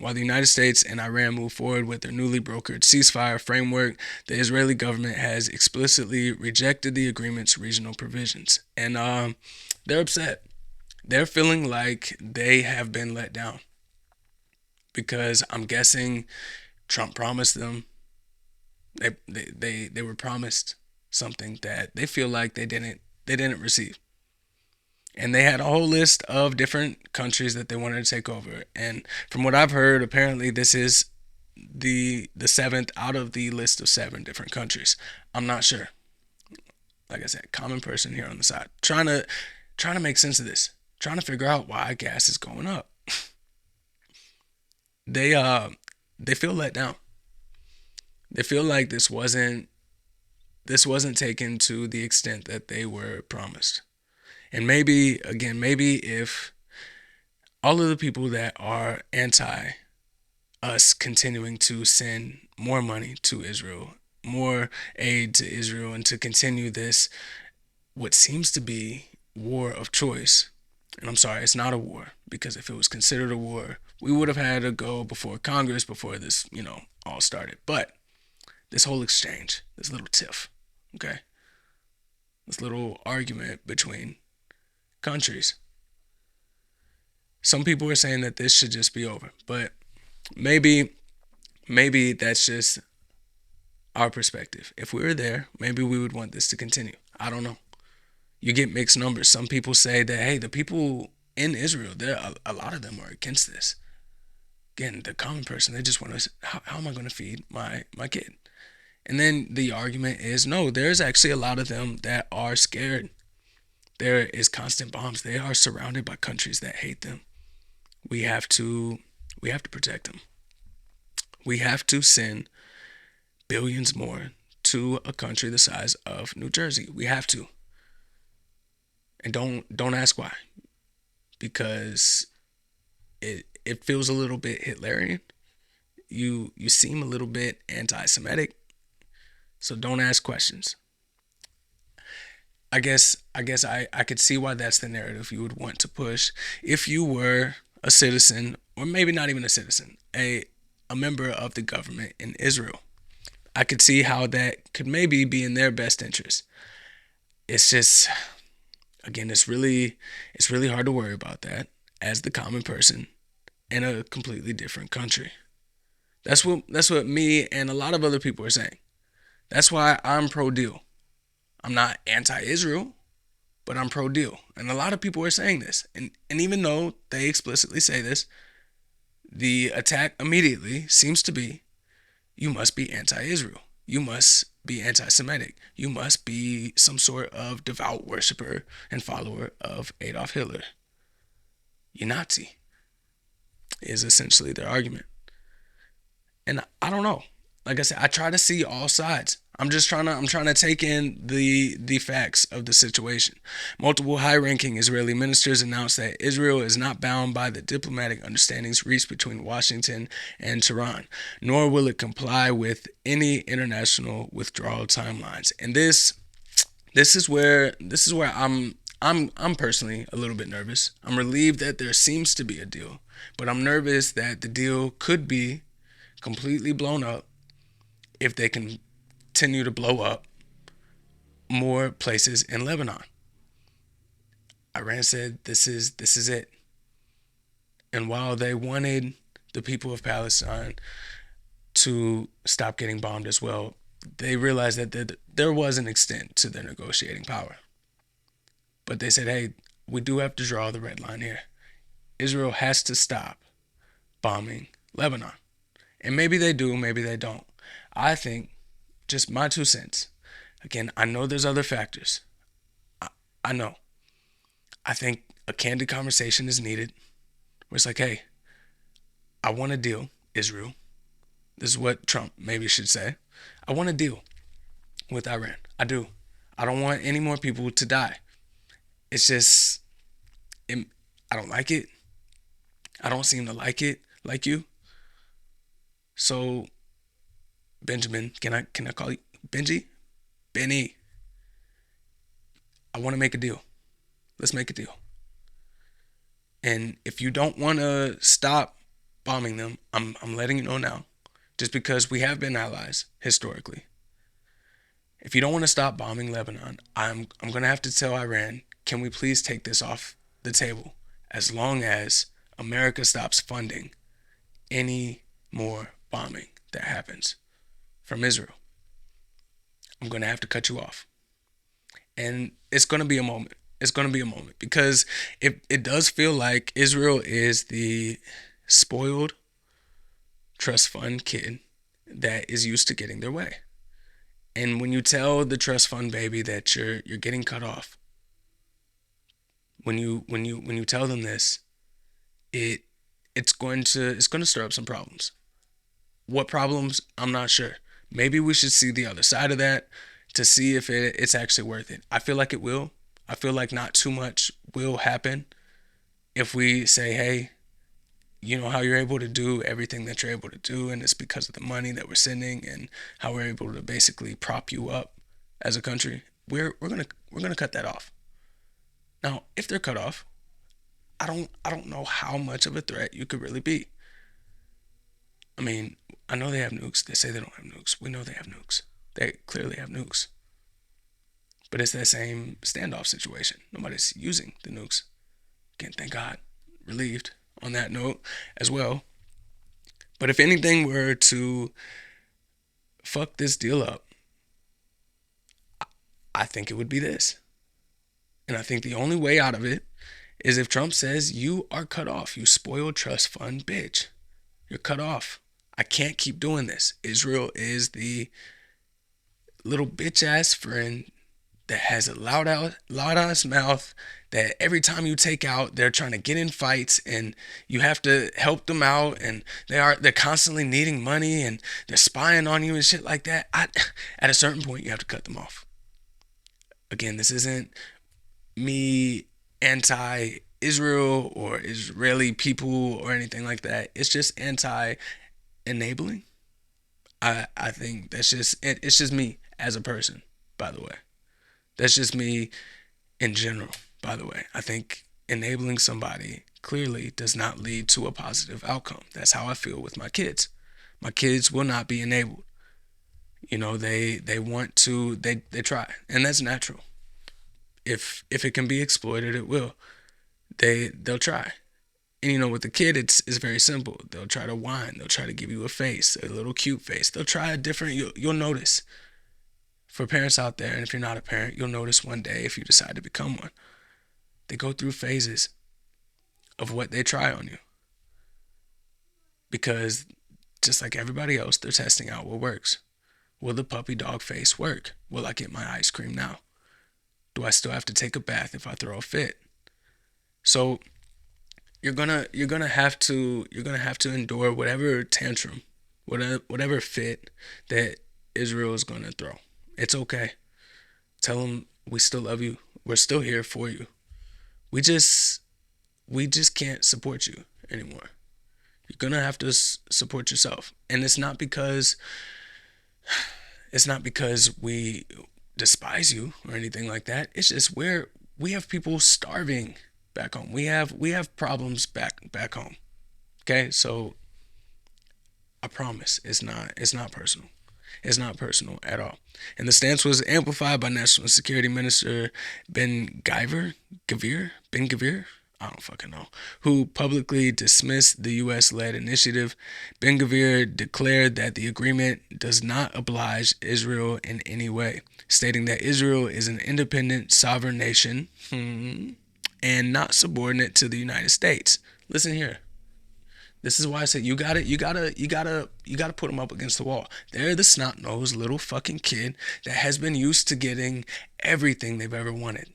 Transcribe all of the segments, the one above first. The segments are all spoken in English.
While the United States and Iran move forward with their newly brokered ceasefire framework, the Israeli government has explicitly rejected the agreement's regional provisions. And they're upset. They're feeling like they have been let down because I'm guessing Trump promised them. They were promised something that they feel like they didn't receive. And they had a whole list of different countries that they wanted to take over. And from what I've heard, apparently this is the seventh out of the list of seven different countries. I'm not sure. Like I said, common person here on the side, trying to make sense of this, trying to figure out why gas is going up. They they feel let down. They feel like this wasn't taken to the extent that they were promised. And maybe again, maybe if all of the people that are anti us continuing to send more money to Israel, more aid to Israel, and to continue this, what seems to be war of choice. And I'm sorry, it's not a war, because if it was considered a war, we would have had to go before Congress before this, all started. But this whole exchange, this little tiff, okay, this little argument between countries. Some people are saying that this should just be over, but maybe that's just our perspective. If we were there, maybe we would want this to continue. I don't know. You get mixed numbers. Some people say that, hey, the people in Israel, there a lot of them are against this. Again, the common person, they just want to, how am I going to feed my kid? And then the argument is, no, there's actually a lot of them that are scared. There is constant bombs. They are surrounded by countries that hate them. We have to protect them. We have to send billions more to a country the size of New Jersey. We have to. And don't ask why. Because it feels a little bit Hitlerian. You seem a little bit anti-Semitic. So don't ask questions. I could see why that's the narrative you would want to push if you were a citizen, or maybe not even a citizen, a member of the government in Israel. I could see how that could maybe be in their best interest. It's just, again, it's really hard to worry about that as the common person in a completely different country. That's what me and a lot of other people are saying. That's why I'm pro deal. I'm not anti-Israel, but I'm pro deal. And a lot of people are saying this. And even though they explicitly say this, the attack immediately seems to be, you must be anti-Israel. You must be anti-Semitic. You must be some sort of devout worshiper and follower of Adolf Hitler. You Nazi is essentially their argument. And I don't know. Like I said, I try to see all sides. I'm trying to take in the facts of the situation. Multiple high-ranking Israeli ministers announced that Israel is not bound by the diplomatic understandings reached between Washington and Tehran, nor will it comply with any international withdrawal timelines. And this is where I'm personally a little bit nervous. I'm relieved that there seems to be a deal, but I'm nervous that the deal could be completely blown up if they continue to blow up more places in Lebanon. Iran said this is it. And while they wanted the people of Palestine to stop getting bombed as well, they realized that there was an extent to their negotiating power. But they said, hey, we do have to draw the red line here. Israel has to stop bombing Lebanon. And maybe they do, maybe they don't. I think, just my 2 cents. Again, I know there's other factors. I know. I think a candid conversation is needed where it's like, hey, I want a deal, Israel. This is what Trump maybe should say. I want a deal with Iran. I do. I don't want any more people to die. It's just, I don't like it. I don't seem to like it like you. So, Benjamin, can I call you Benji? Benny, I want to make a deal. Let's make a deal. And if you don't want to stop bombing them. I'm letting you know now, just because we have been allies historically. If you don't want to stop bombing Lebanon, I'm gonna have to tell Iran, can we please take this off the table, as long as America stops funding any more bombing that happens from Israel. I'm gonna have to cut you off, and it's gonna be a moment. It's gonna be a moment because it does feel like Israel is the spoiled trust fund kid that is used to getting their way. And when you tell the trust fund baby that you're getting cut off, when you tell them this, it it's going to stir up some problems. What problems? I'm not sure. Maybe we should see the other side of that to see if it's actually worth it. I feel like it will. I feel like not too much will happen if we say, hey, you know how you're able to do everything that you're able to do, and it's because of the money that we're sending and how we're able to basically prop you up as a country. We're gonna cut that off. Now, if they're cut off, I don't know how much of a threat you could really be. I mean, I know they have nukes. They say they don't have nukes. We know they have nukes. They clearly have nukes. But it's that same standoff situation. Nobody's using the nukes. Again, thank God. Relieved on that note as well. But if anything were to fuck this deal up, I think it would be this. And I think the only way out of it is if Trump says, you are cut off, you spoiled trust fund bitch. You're cut off. I can't keep doing this. Israel is the little bitch ass friend that has a loud ass mouth that every time you take out, they're trying to get in fights and you have to help them out, and they're constantly needing money and they're spying on you and shit like that. At a certain point, you have to cut them off. Again, this isn't me anti Israel or Israeli people or anything like that. It's just anti enabling. I think it's just me as a person, by the way. That's just me in general, by the way. I think enabling somebody clearly does not lead to a positive outcome. That's how I feel with my kids. My kids will not be enabled. You know, they want to, they try, and that's natural. If it can be exploited, it will. They'll try. And you know, with the kid, it's very simple. They'll try to whine. They'll try to give you a face, a little cute face. They'll try a different. You'll notice. For parents out there, and if you're not a parent, you'll notice one day if you decide to become one. They go through phases of what they try on you, because just like everybody else, they're testing out what works. Will the puppy dog face work? Will I get my ice cream now? Do I still have to take a bath if I throw a fit? So you're gonna have to endure whatever tantrum, whatever fit that Israel is gonna throw. It's okay. Tell them we still love you. We're still here for you. We just we just can't support you anymore. You're gonna have to support yourself, and it's not because we despise you or anything like that. It's just we have people starving back home. We have problems back home. Okay, so I promise it's not personal. It's not personal at all. And the stance was amplified by National Security Minister Ben Gavir, I don't fucking know, who publicly dismissed the U.S.-led initiative. Ben Gavir declared that the agreement does not oblige Israel in any way, stating that Israel is an independent, sovereign nation and not subordinate to the United States. Listen here. This is why I said you gotta put them up against the wall. They're the snot-nosed little fucking kid that has been used to getting everything they've ever wanted.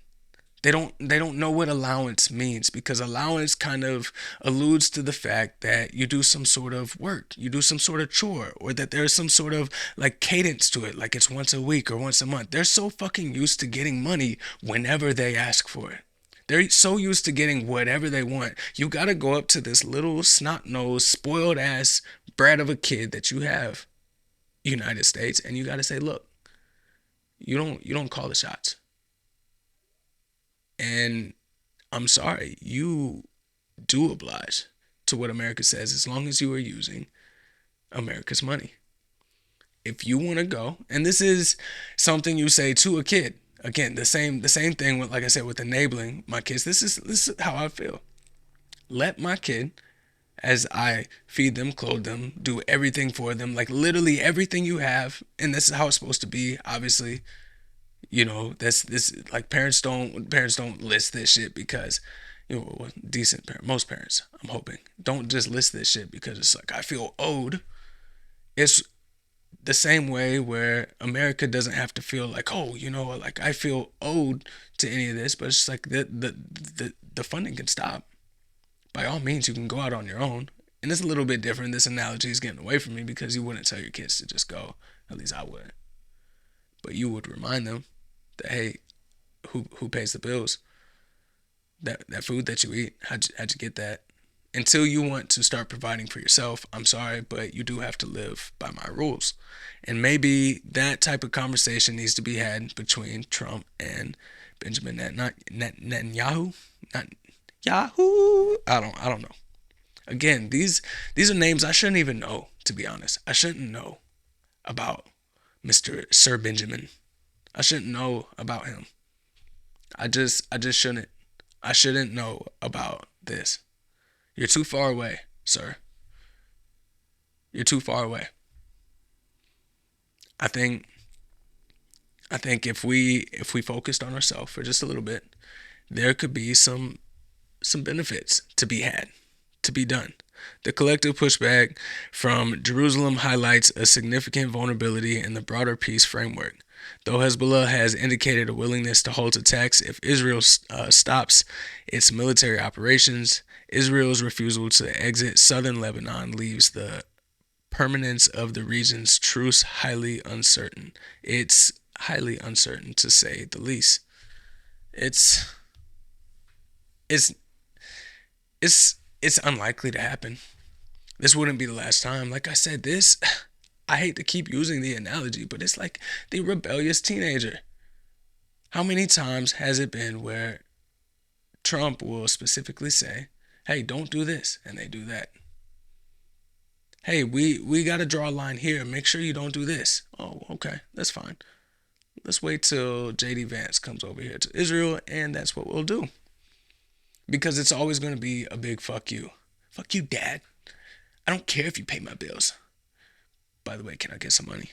They don't know what allowance means, because allowance kind of alludes to the fact that you do some sort of work, you do some sort of chore, or that there's some sort of like cadence to it, like it's once a week or once a month. They're so fucking used to getting money whenever they ask for it. They're so used to getting whatever they want. You gotta go up to this little snot-nosed, spoiled ass brat of a kid that you have, United States, and you gotta say, look, you don't call the shots. And I'm sorry, you do oblige. to what America says as long as you are using America's money. If you want to go, and this is something you say to a kid, again, the same thing with, like I said, with enabling my kids. This is how I feel. Let my kid, as I feed them, clothe them, do everything for them, like literally everything you have, and this is how it's supposed to be. Obviously, that's this, like, parents don't list this shit because, most parents, I'm hoping, don't just list this shit because it's like I feel owed. It's the same way where America doesn't have to feel like, oh, like I feel owed to any of this, but it's just like the funding can stop. By all means, you can go out on your own. And it's a little bit different. This analogy is getting away from me because you wouldn't tell your kids to just go. At least I wouldn't. But you would remind them that, hey, who pays the bills? That food that you eat, how'd you get that? Until you want to start providing for yourself, I'm sorry, but you do have to live by my rules. And maybe that type of conversation needs to be had between Trump and Benjamin Netanyahu. Not Yahoo. I don't know. Again, these are names I shouldn't even know, to be honest. I shouldn't know about Mr. Sir Benjamin. I shouldn't know about him. I just shouldn't. I shouldn't know about this. You're too far away, sir. You're too far away. I think if we focused on ourselves for just a little bit, there could be some benefits to be had, to be done. The collective pushback from Jerusalem highlights a significant vulnerability in the broader peace framework. Though Hezbollah has indicated a willingness to halt attacks if Israel stops its military operations, Israel's refusal to exit southern Lebanon leaves the permanence of the region's truce highly uncertain. It's highly uncertain, to say the least. It's unlikely to happen. This wouldn't be the last time. Like I said, I hate to keep using the analogy, but it's like the rebellious teenager. How many times has it been where Trump will specifically say, hey, don't do this, and they do that? Hey, we got to draw a line here. Make sure you don't do this. Oh, okay, that's fine. Let's wait till J.D. Vance comes over here to Israel, and that's what we'll do. Because it's always going to be a big fuck you. Fuck you, Dad. I don't care if you pay my bills. By the way, can I get some money?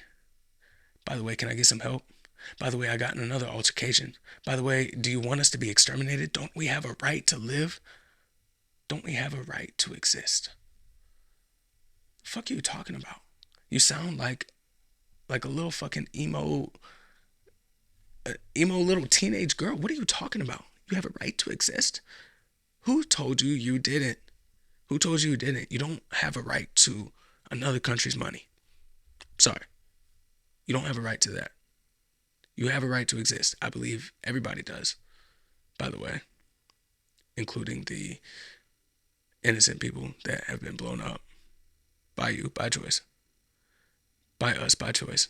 By the way, can I get some help? By the way, I got in another altercation. By the way, do you want us to be exterminated? Don't we have a right to live? Don't we have a right to exist? The fuck are you talking about? You sound like a little fucking emo little teenage girl. What are you talking about? You have a right to exist? Who told you you didn't? Who told you you didn't? You don't have a right to another country's money. Sorry. You don't have a right to that. You have a right to exist. I believe everybody does, by the way, including the innocent people that have been blown up by you, by choice. By us, by choice.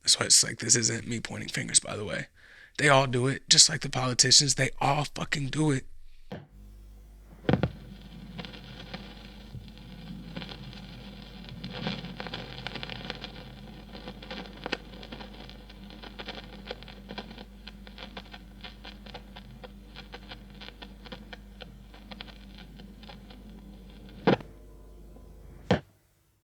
That's why it's like, this isn't me pointing fingers, by the way. They all do it, just like the politicians. They all fucking do it.